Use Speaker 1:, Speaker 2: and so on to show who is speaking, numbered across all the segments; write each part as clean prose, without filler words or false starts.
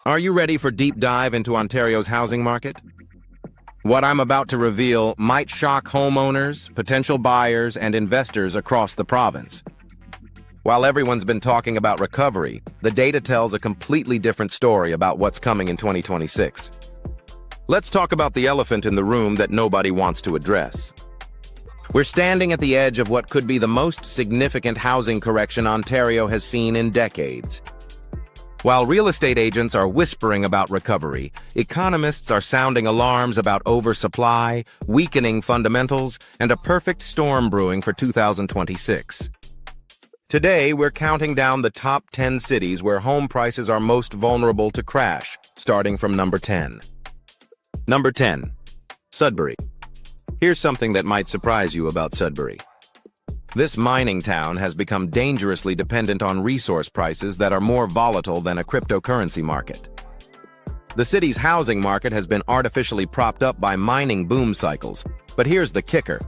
Speaker 1: Are you ready for deep dive into Ontario's housing market? What I'm about to reveal might shock homeowners, potential buyers, and investors across the province. While everyone's been talking about recovery, the data tells a completely different story about what's coming in 2026. Let's talk about the elephant in the room that nobody wants to address. We're standing at the edge of what could be the most significant housing correction Ontario has seen in decades. While real estate agents are whispering about recovery, economists are sounding alarms about oversupply, weakening fundamentals, and a perfect storm brewing for 2026. Today, we're counting down the top 10 cities where home prices are most vulnerable to crash, starting from number 10. Number 10. Sudbury. Here's something that might surprise you about Sudbury. This mining town has become dangerously dependent on resource prices that are more volatile than a cryptocurrency market. The city's housing market has been artificially propped up by mining boom cycles, but here's the kicker.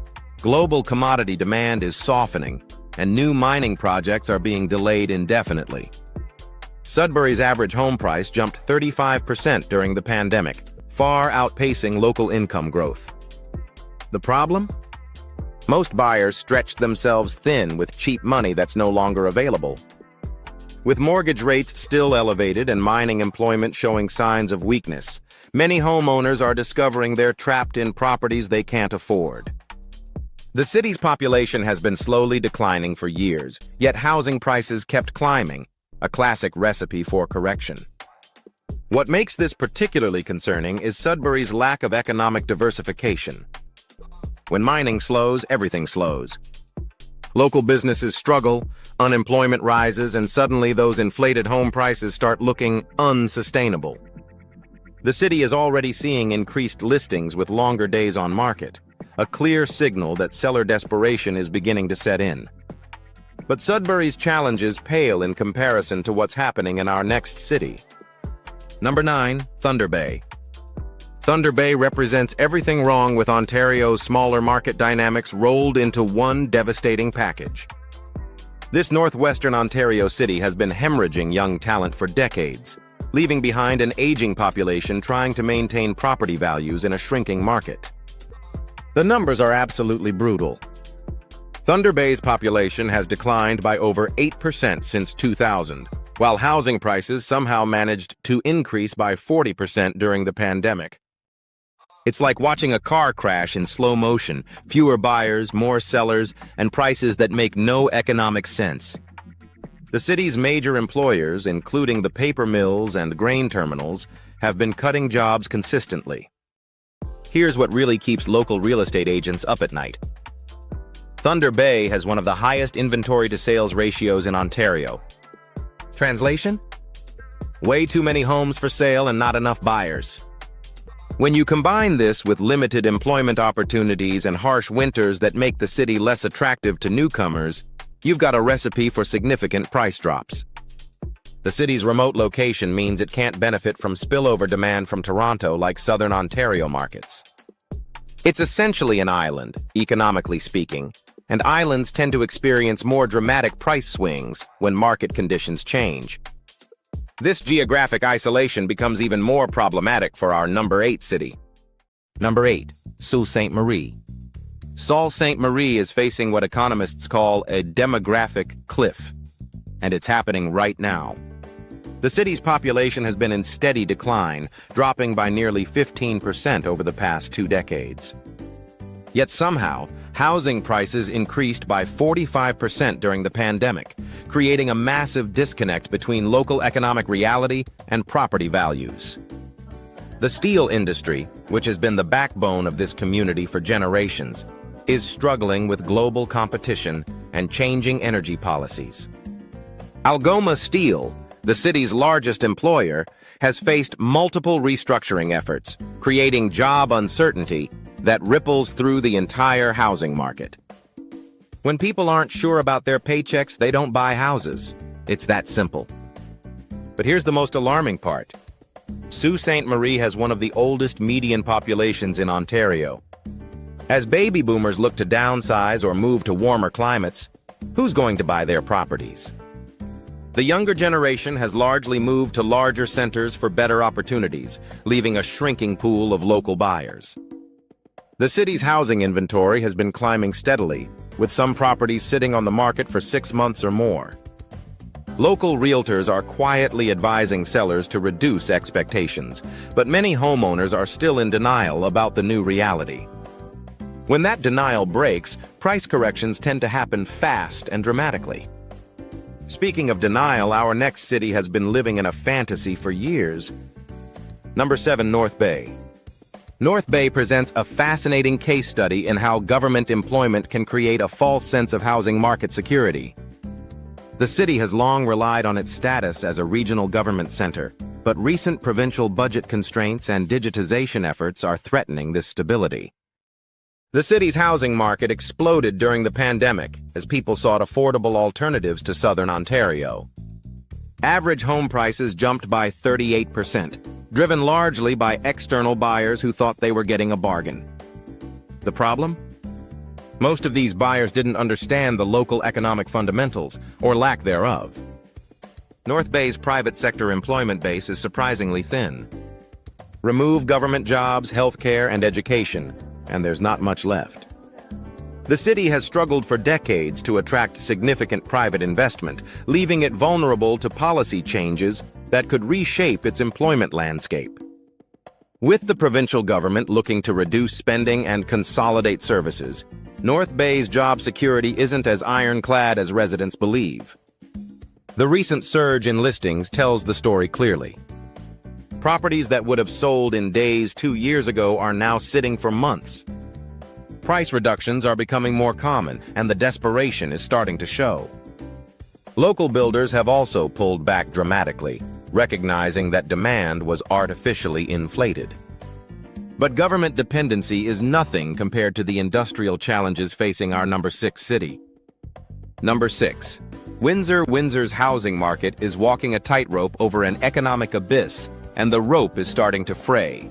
Speaker 1: Global commodity demand is softening, and new mining projects are being delayed indefinitely. Sudbury's average home price jumped 35% during the pandemic, far outpacing local income growth. The problem? Most buyers stretched themselves thin with cheap money that's no longer available. With mortgage rates still elevated and mining employment showing signs of weakness, many homeowners are discovering they're trapped in properties they can't afford. The city's population has been slowly declining for years, yet housing prices kept climbing, a classic recipe for correction. What makes this particularly concerning is Sudbury's lack of economic diversification. When mining slows, everything slows. Local businesses struggle, unemployment rises, and suddenly those inflated home prices start looking unsustainable. The city is already seeing increased listings with longer days on market, a clear signal that seller desperation is beginning to set in. But Sudbury's challenges pale in comparison to what's happening in our next city. Number 9. Thunder Bay. Thunder Bay represents everything wrong with Ontario's smaller market dynamics rolled into one devastating package. This northwestern Ontario city has been hemorrhaging young talent for decades, leaving behind an aging population trying to maintain property values in a shrinking market. The numbers are absolutely brutal. Thunder Bay's population has declined by over 8% since 2000, while housing prices somehow managed to increase by 40% during the pandemic. It's like watching a car crash in slow motion, fewer buyers, more sellers, and prices that make no economic sense. The city's major employers, including the paper mills and grain terminals, have been cutting jobs consistently. Here's what really keeps local real estate agents up at night. Thunder Bay has one of the highest inventory-to-sales ratios in Ontario. Translation? Way too many homes for sale and not enough buyers. When you combine this with limited employment opportunities and harsh winters that make the city less attractive to newcomers, you've got a recipe for significant price drops. The city's remote location means it can't benefit from spillover demand from Toronto like southern Ontario markets. It's essentially an island, economically speaking, and islands tend to experience more dramatic price swings when market conditions change. This geographic isolation becomes even more problematic for our number 8 city. Number 8. Sault Ste. Marie. Sault Ste. Marie is facing what economists call a demographic cliff, and it's happening right now. The city's population has been in steady decline, dropping by nearly 15% over the past 2 decades. Yet somehow, housing prices increased by 45% during the pandemic, creating a massive disconnect between local economic reality and property values. The steel industry, which has been the backbone of this community for generations, is struggling with global competition and changing energy policies. Algoma Steel, the city's largest employer, has faced multiple restructuring efforts, creating job uncertainty that ripples through the entire housing market. When people aren't sure about their paychecks, they don't buy houses. It's that simple. But here's the most alarming part. Sault Ste. Marie has one of the oldest median populations in Ontario. As baby boomers look to downsize or move to warmer climates, who's going to buy their properties? The younger generation has largely moved to larger centers for better opportunities, leaving a shrinking pool of local buyers. The city's housing inventory has been climbing steadily, with some properties sitting on the market for 6 months or more. Local realtors are quietly advising sellers to reduce expectations, but many homeowners are still in denial about the new reality. When that denial breaks, price corrections tend to happen fast and dramatically. Speaking of denial, our next city has been living in a fantasy for years. Number 7, North Bay. North Bay presents a fascinating case study in how government employment can create a false sense of housing market security. The city has long relied on its status as a regional government center, but recent provincial budget constraints and digitization efforts are threatening this stability. The city's housing market exploded during the pandemic as people sought affordable alternatives to southern Ontario. Average home prices jumped by 38%, driven largely by external buyers who thought they were getting a bargain. The problem? Most of these buyers didn't understand the local economic fundamentals, or lack thereof. North Bay's private sector employment base is surprisingly thin. Remove government jobs, healthcare, and education, and there's not much left. The city has struggled for decades to attract significant private investment, leaving it vulnerable to policy changes that could reshape its employment landscape. With the provincial government looking to reduce spending and consolidate services, North Bay's job security isn't as ironclad as residents believe. The recent surge in listings tells the story clearly. Properties that would have sold in days 2 years ago are now sitting for months. Price reductions are becoming more common, and the desperation is starting to show. Local builders have also pulled back dramatically, recognizing that demand was artificially inflated. But government dependency is nothing compared to the industrial challenges facing our number 6 city. Number 6. Windsor's housing market is walking a tightrope over an economic abyss, and the rope is starting to fray.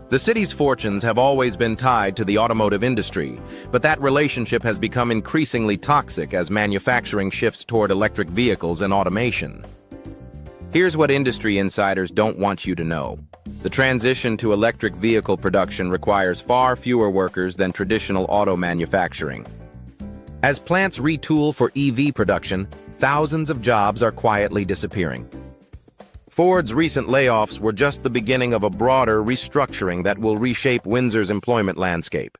Speaker 1: The city's fortunes have always been tied to the automotive industry, but that relationship has become increasingly toxic as manufacturing shifts toward electric vehicles and automation. Here's what industry insiders don't want you to know. The transition to electric vehicle production requires far fewer workers than traditional auto manufacturing. As plants retool for EV production, thousands of jobs are quietly disappearing. Ford's recent layoffs were just the beginning of a broader restructuring that will reshape Windsor's employment landscape.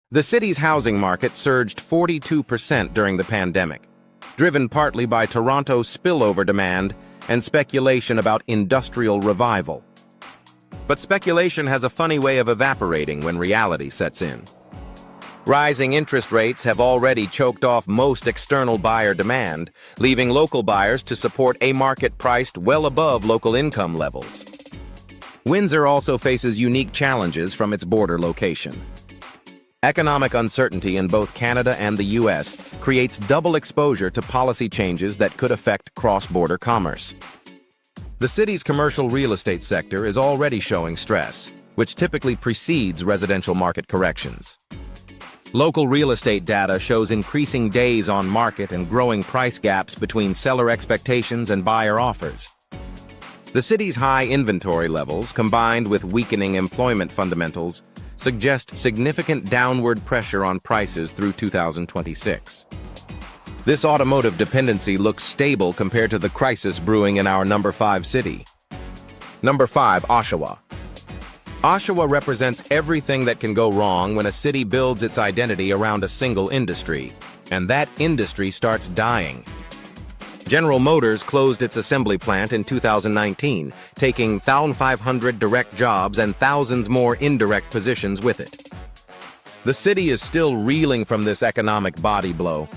Speaker 1: The city's housing market surged 42% during the pandemic, driven partly by Toronto's spillover demand and speculation about industrial revival. But speculation has a funny way of evaporating when reality sets in. Rising interest rates have already choked off most external buyer demand, leaving local buyers to support a market priced well above local income levels. Windsor also faces unique challenges from its border location. Economic uncertainty in both Canada and the U.S. creates double exposure to policy changes that could affect cross-border commerce. The city's commercial real estate sector is already showing stress, which typically precedes residential market corrections. Local real estate data shows increasing days on market and growing price gaps between seller expectations and buyer offers. The city's high inventory levels, combined with weakening employment fundamentals, suggest significant downward pressure on prices through 2026. This automotive dependency looks stable compared to the crisis brewing in our number 5 city. Number 5, Oshawa. Oshawa represents everything that can go wrong when a city builds its identity around a single industry, and that industry starts dying. General Motors closed its assembly plant in 2019, taking 1,500 direct jobs and thousands more indirect positions with it. The city is still reeling from this economic body blow.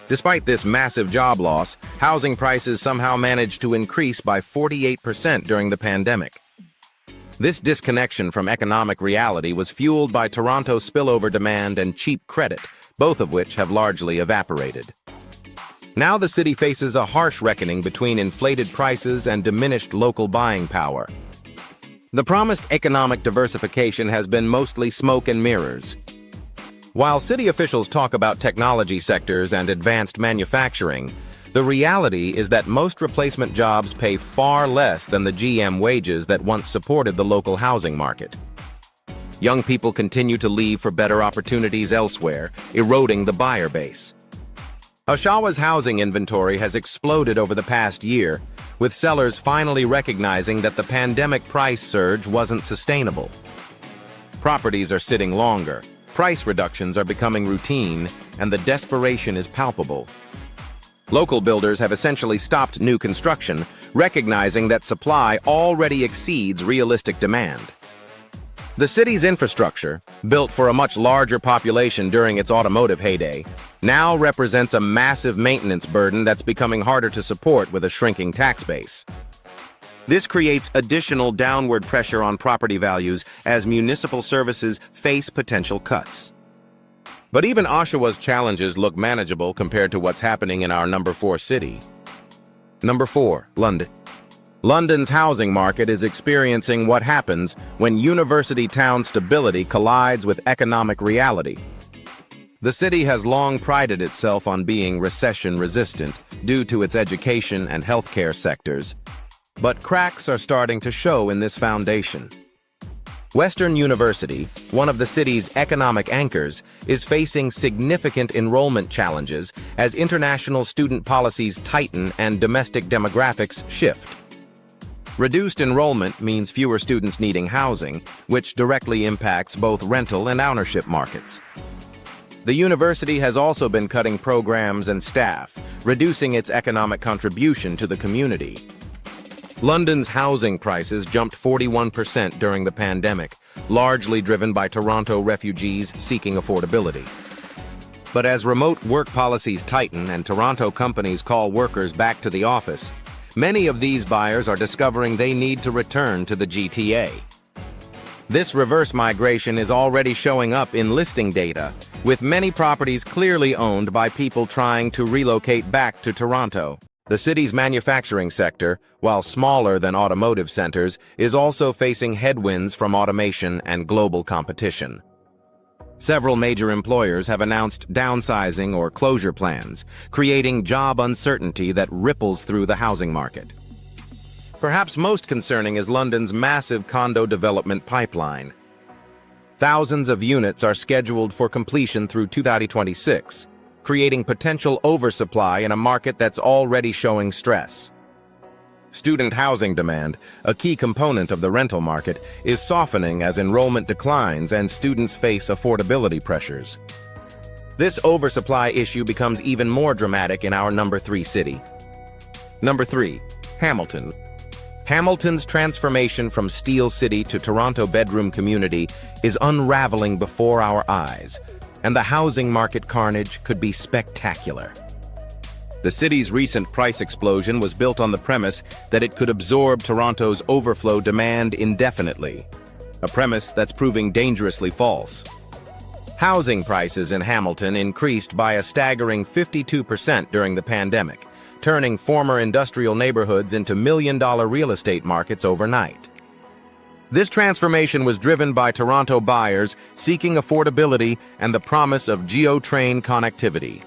Speaker 1: Despite this massive job loss, housing prices somehow managed to increase by 48% during the pandemic. This disconnection from economic reality was fueled by Toronto's spillover demand and cheap credit, both of which have largely evaporated. Now the city faces a harsh reckoning between inflated prices and diminished local buying power. The promised economic diversification has been mostly smoke and mirrors. While city officials talk about technology sectors and advanced manufacturing, The reality is that most replacement jobs pay far less than the GM wages that once supported the local housing market. Young people continue to leave for better opportunities elsewhere, eroding the buyer base. Oshawa's housing inventory has exploded over the past year, with sellers finally recognizing that the pandemic price surge wasn't sustainable. Properties are sitting longer, price reductions are becoming routine, and the desperation is palpable. Local builders have essentially stopped new construction, recognizing that supply already exceeds realistic demand. The city's infrastructure, built for a much larger population during its automotive heyday, now represents a massive maintenance burden that's becoming harder to support with a shrinking tax base. This creates additional downward pressure on property values as municipal services face potential cuts. But even Oshawa's challenges look manageable compared to what's happening in our number 4 city. Number 4, London. London's housing market is experiencing what happens when university town stability collides with economic reality. The city has long prided itself on being recession-resistant due to its education and healthcare sectors, but cracks are starting to show in this foundation. Western University, one of the city's economic anchors, is facing significant enrollment challenges as international student policies tighten and domestic demographics shift. Reduced enrollment means fewer students needing housing, which directly impacts both rental and ownership markets. The university has also been cutting programs and staff, reducing its economic contribution to the community. London's housing prices jumped 41% during the pandemic, largely driven by Toronto refugees seeking affordability. But as remote work policies tighten and Toronto companies call workers back to the office, many of these buyers are discovering they need to return to the GTA. This reverse migration is already showing up in listing data, with many properties clearly owned by people trying to relocate back to Toronto. The city's manufacturing sector, while smaller than automotive centers, is also facing headwinds from automation and global competition. Several major employers have announced downsizing or closure plans, creating job uncertainty that ripples through the housing market. Perhaps most concerning is London's massive condo development pipeline. Thousands of units are scheduled for completion through 2026, creating potential oversupply in a market that's already showing stress. Student housing demand, a key component of the rental market, is softening as enrollment declines and students face affordability pressures. This oversupply issue becomes even more dramatic in our number 3 city. Number 3, Hamilton. Hamilton's transformation from Steel City to Toronto bedroom community is unraveling before our eyes, and the housing market carnage could be spectacular. The city's recent price explosion was built on the premise that it could absorb Toronto's overflow demand indefinitely, a premise that's proving dangerously false. Housing prices in Hamilton increased by a staggering 52% during the pandemic, turning former industrial neighborhoods into million-dollar real estate markets overnight. This transformation was driven by Toronto buyers seeking affordability and the promise of GO-train connectivity.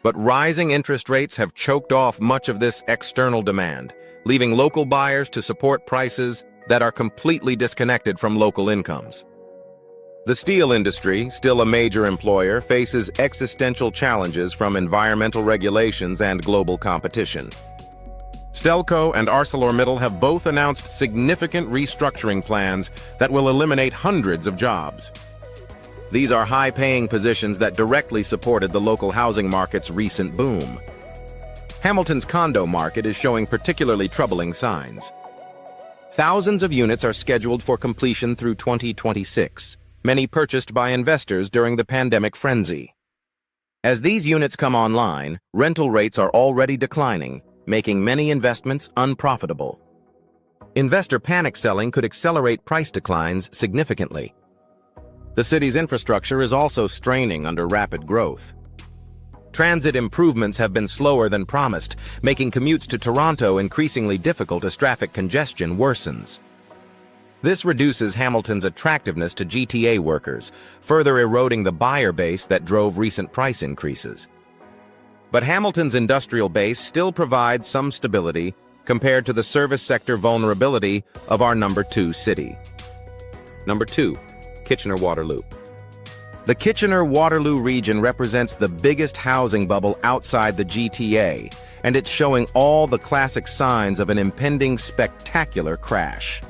Speaker 1: But rising interest rates have choked off much of this external demand, leaving local buyers to support prices that are completely disconnected from local incomes. The steel industry, still a major employer, faces existential challenges from environmental regulations and global competition. Stelco and ArcelorMittal have both announced significant restructuring plans that will eliminate hundreds of jobs. These are high-paying positions that directly supported the local housing market's recent boom. Hamilton's condo market is showing particularly troubling signs. Thousands of units are scheduled for completion through 2026, many purchased by investors during the pandemic frenzy. As these units come online, rental rates are already declining, making many investments unprofitable. Investor panic selling could accelerate price declines significantly. The city's infrastructure is also straining under rapid growth. Transit improvements have been slower than promised, making commutes to Toronto increasingly difficult as traffic congestion worsens. This reduces Hamilton's attractiveness to GTA workers, further eroding the buyer base that drove recent price increases. But Hamilton's industrial base still provides some stability compared to the service sector vulnerability of our number 2 city. Number 2, Kitchener-Waterloo. The Kitchener-Waterloo region represents the biggest housing bubble outside the GTA, and it's showing all the classic signs of an impending spectacular crash.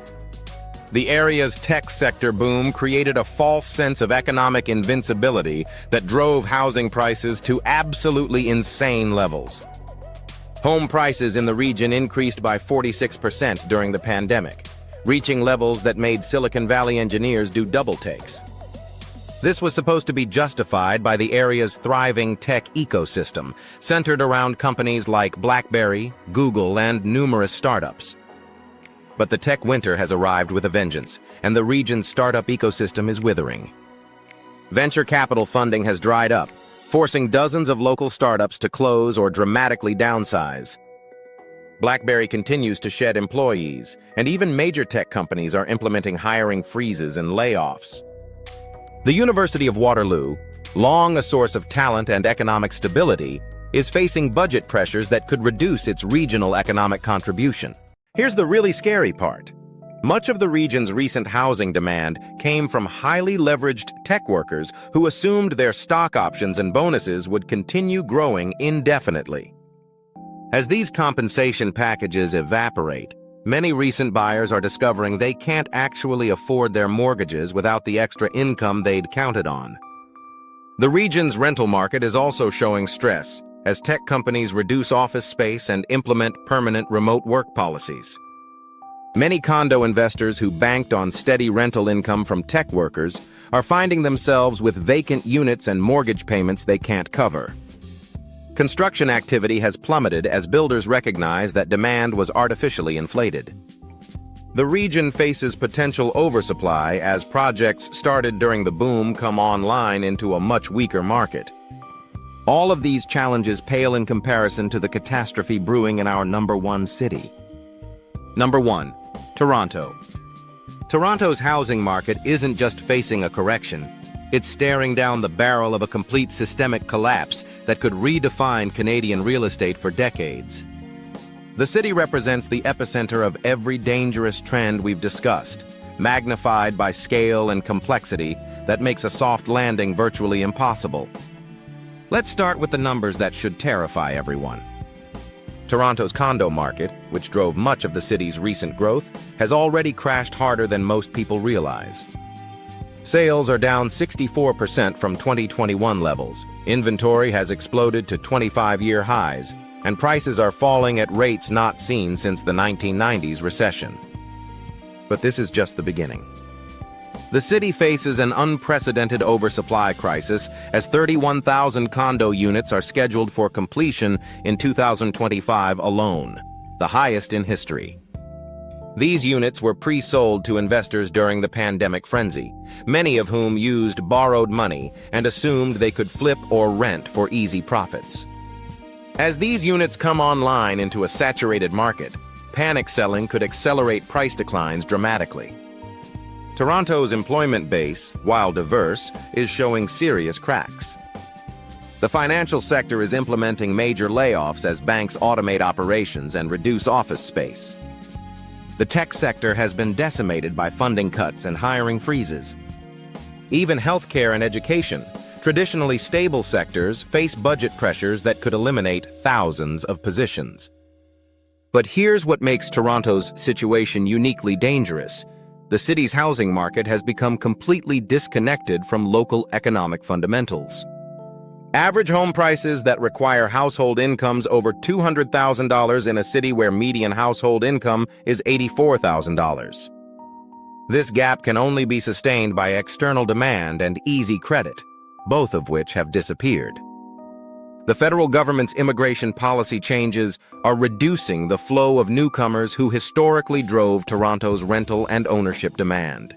Speaker 1: The area's tech sector boom created a false sense of economic invincibility that drove housing prices to absolutely insane levels. Home prices in the region increased by 46% during the pandemic, reaching levels that made Silicon Valley engineers do double takes. This was supposed to be justified by the area's thriving tech ecosystem, centered around companies like BlackBerry, Google, and numerous startups. But the tech winter has arrived with a vengeance, and the region's startup ecosystem is withering. Venture capital funding has dried up, forcing dozens of local startups to close or dramatically downsize. BlackBerry continues to shed employees, and even major tech companies are implementing hiring freezes and layoffs. The University of Waterloo, long a source of talent and economic stability, is facing budget pressures that could reduce its regional economic contribution. Here's the really scary part. Much of the region's recent housing demand came from highly leveraged tech workers who assumed their stock options and bonuses would continue growing indefinitely. As these compensation packages evaporate, many recent buyers are discovering they can't actually afford their mortgages without the extra income they'd counted on. The region's rental market is also showing stress as tech companies reduce office space and implement permanent remote work policies. Many condo investors who banked on steady rental income from tech workers are finding themselves with vacant units and mortgage payments they can't cover. Construction activity has plummeted as builders recognize that demand was artificially inflated. The region faces potential oversupply as projects started during the boom come online into a much weaker market. All of these challenges pale in comparison to the catastrophe brewing in our number 1 city. Number 1, Toronto. Toronto's housing market isn't just facing a correction. It's staring down the barrel of a complete systemic collapse that could redefine Canadian real estate for decades. The city represents the epicenter of every dangerous trend we've discussed, magnified by scale and complexity that makes a soft landing virtually impossible. Let's start with the numbers that should terrify everyone. Toronto's condo market, which drove much of the city's recent growth, has already crashed harder than most people realize. Sales are down 64% from 2021 levels, inventory has exploded to 25-year highs, and prices are falling at rates not seen since the 1990s recession. But this is just the beginning. The city faces an unprecedented oversupply crisis as 31,000 condo units are scheduled for completion in 2025 alone, the highest in history. These units were pre-sold to investors during the pandemic frenzy, many of whom used borrowed money and assumed they could flip or rent for easy profits. As these units come online into a saturated market, panic selling could accelerate price declines dramatically. Toronto's employment base, while diverse, is showing serious cracks. The financial sector is implementing major layoffs as banks automate operations and reduce office space. The tech sector has been decimated by funding cuts and hiring freezes. Even healthcare and education, traditionally stable sectors, face budget pressures that could eliminate thousands of positions. But here's what makes Toronto's situation uniquely dangerous. The city's housing market has become completely disconnected from local economic fundamentals. Average home prices that require household incomes over $200,000 in a city where median household income is $84,000. This gap can only be sustained by external demand and easy credit, both of which have disappeared. The federal government's immigration policy changes are reducing the flow of newcomers who historically drove Toronto's rental and ownership demand.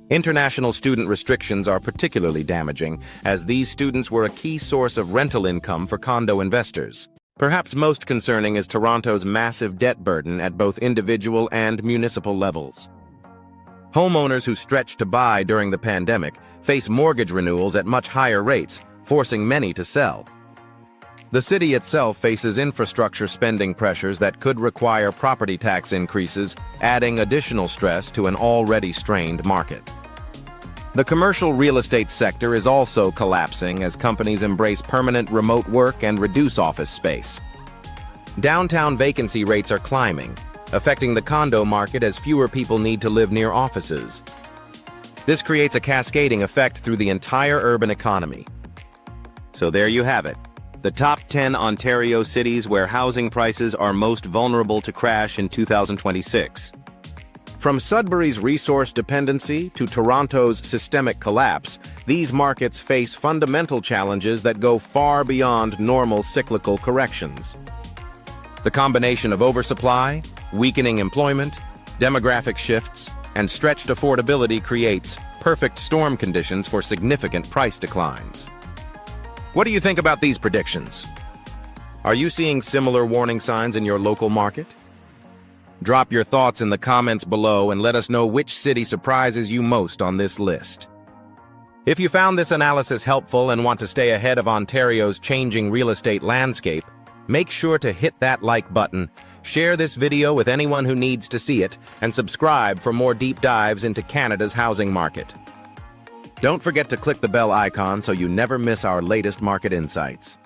Speaker 1: International student restrictions are particularly damaging, as these students were a key source of rental income for condo investors. Perhaps most concerning is Toronto's massive debt burden at both individual and municipal levels. Homeowners who stretched to buy during the pandemic face mortgage renewals at much higher rates, forcing many to sell. The city itself faces infrastructure spending pressures that could require property tax increases, adding additional stress to an already strained market. The commercial real estate sector is also collapsing as companies embrace permanent remote work and reduce office space. Downtown vacancy rates are climbing, affecting the condo market as fewer people need to live near offices. This creates a cascading effect through the entire urban economy. So there you have it, the top 10 Ontario cities where housing prices are most vulnerable to crash in 2026. From Sudbury's resource dependency to Toronto's systemic collapse, these markets face fundamental challenges that go far beyond normal cyclical corrections. The combination of oversupply, weakening employment, demographic shifts, and stretched affordability creates perfect storm conditions for significant price declines. What do you think about these predictions? Are you seeing similar warning signs in your local market? Drop your thoughts in the comments below and let us know which city surprises you most on this list. If you found this analysis helpful and want to stay ahead of Ontario's changing real estate landscape, make sure to hit that like button, share this video with anyone who needs to see it, and subscribe for more deep dives into Canada's housing market. Don't forget to click the bell icon so you never miss our latest market insights.